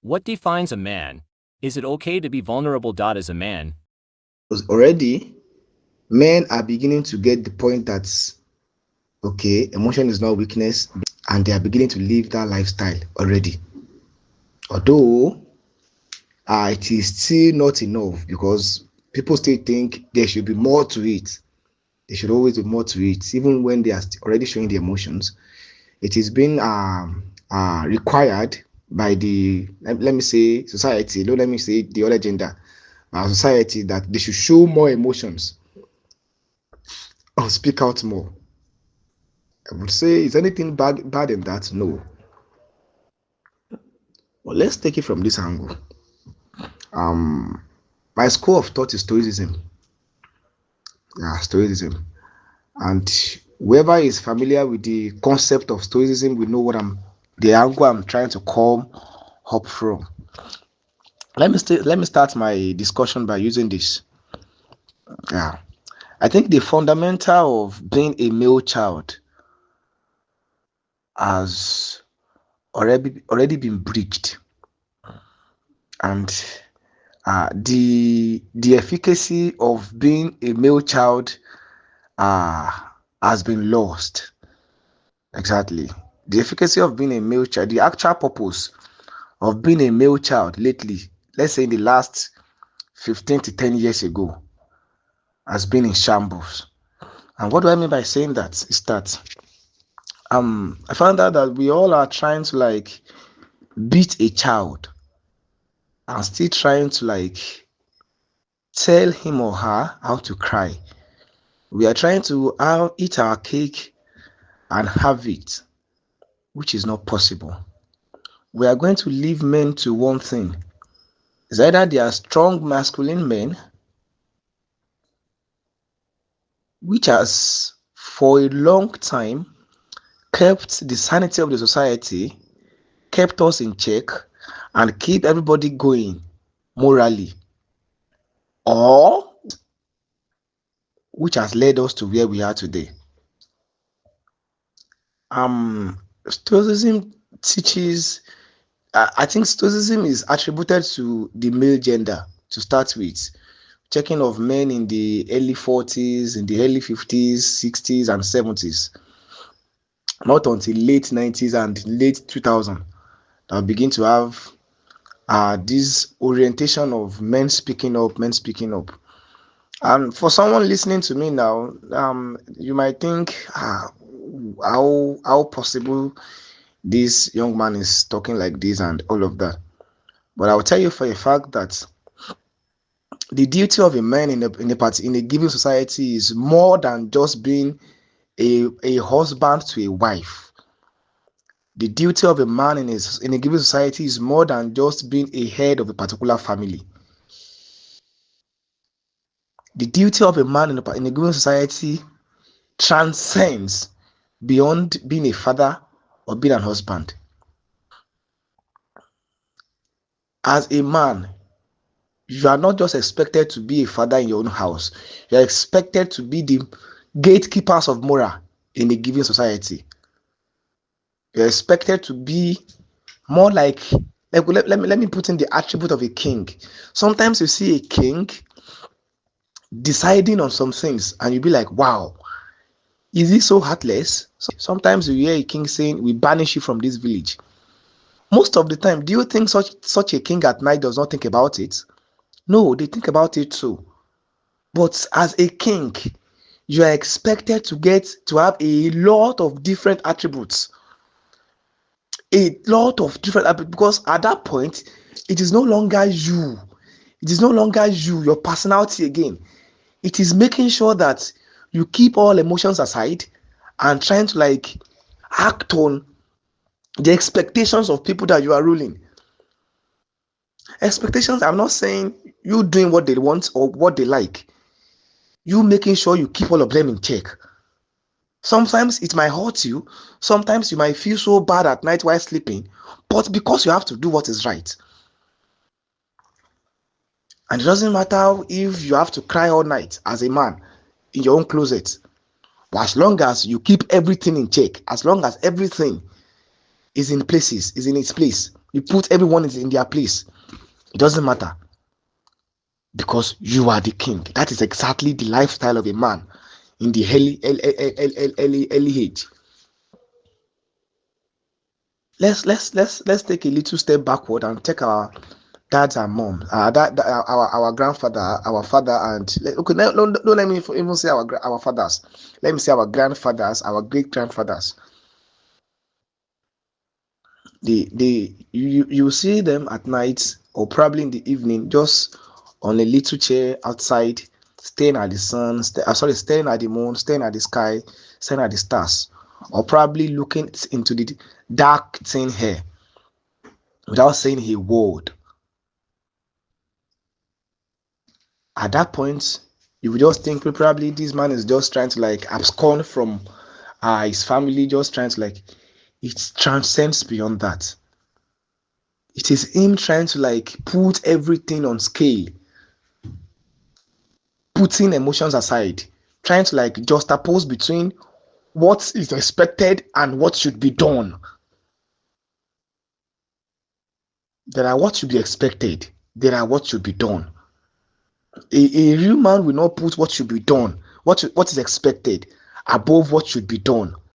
What defines a man? Is it okay to be vulnerable, as a man? Because already men are beginning to get the point that okay, emotion is not weakness, and they are beginning to live that lifestyle already. Although it is still not enough because people still think there should be more to it. There should always be more to it, even when they are already showing the emotions. It is being required by the let me say society. No, let me say the other gender, society, that they should show more emotions or speak out more. I would say, is anything bad in that? No. Well, let's take it from this angle. Um, my school of thought is Stoicism. Yeah, Stoicism. And whoever is familiar with the concept of Stoicism will know what the angle I'm trying to come up from. Let me start my discussion by using this. Yeah, I think the fundamental of being a male child has already been breached, and the efficacy of being a male child uh, has been lost. Exactly. The efficacy of being a male child, the actual purpose of being a male child lately, let's say in the last 15 to 10 years ago, has been in shambles. And what do I mean by saying that? Is that I found out that we all are trying to like beat a child and still trying to like tell him or her how to cry. We are trying to eat our cake and have it, which is not possible. We are going to leave men to one thing. It's either they are strong masculine men, which has for a long time kept the sanity of the society, kept us in check, and keep everybody going morally, or which has led us to where we are today. Stoicism teaches. I think Stoicism is attributed to the male gender to start with, checking of men in the early 40s, in the early 50s, 60s, and 70s. Not until late 90s and late 2000 that we begin to have this orientation of men speaking up, men speaking up. And for someone listening to me now, you might think, how possible this young man is talking like this and all of that. But I will tell you for a fact that the duty of a man in a given society is more than just being a husband to a wife. The duty of a man in a given society is more than just being a head of a particular family. The duty of a man in a given society transcends beyond being a father or being an husband. As a man, you are not just expected to be a father in your own house, you are expected to be the gatekeepers of moral in a given society. You're expected to be more like let me put in the attribute of a king. Sometimes you see a king deciding on some things and you be like, wow, is he so heartless? Sometimes you hear a king saying, we banish you from this village. Most of the time, do you think such a king at night does not think about it? No, they think about it too. But as a king, you are expected to have a lot of different attributes. A lot of different attributes, because at that point, it is no longer you. It is no longer you, your personality again. It is making sure that you keep all emotions aside and trying to like act on the expectations of people that you are ruling. Expectations, I'm not saying you doing what they want or what they like. You making sure you keep all of them in check. Sometimes it might hurt you. Sometimes you might feel so bad at night while sleeping. But because you have to do what is right. And it doesn't matter if you have to cry all night as a man in your own closet. But as long as you keep everything in check, as long as everything is in its place, He put everyone in their place. It doesn't matter because you are the king. That is exactly the lifestyle of a man in the early age. Let's take a little step backward and take our dads and moms, our grandfather, our father, and okay, don't let me even say our fathers. Let me say our grandfathers, our great grandfathers. You see them at night or probably in the evening, just on a little chair outside, staring at the sun, staring at the moon, staring at the sky, staring at the stars, or probably looking into the dark thin hair without saying a word. At that point, you would just think probably this man is just trying to like abscond from his family, just trying to like, it transcends beyond that. It is him trying to like put everything on scale, putting emotions aside, trying to like juxtapose between what is expected and what should be done. There are what should be expected, there are what should be done. A real man will not put what should be done, what is expected, above what should be done.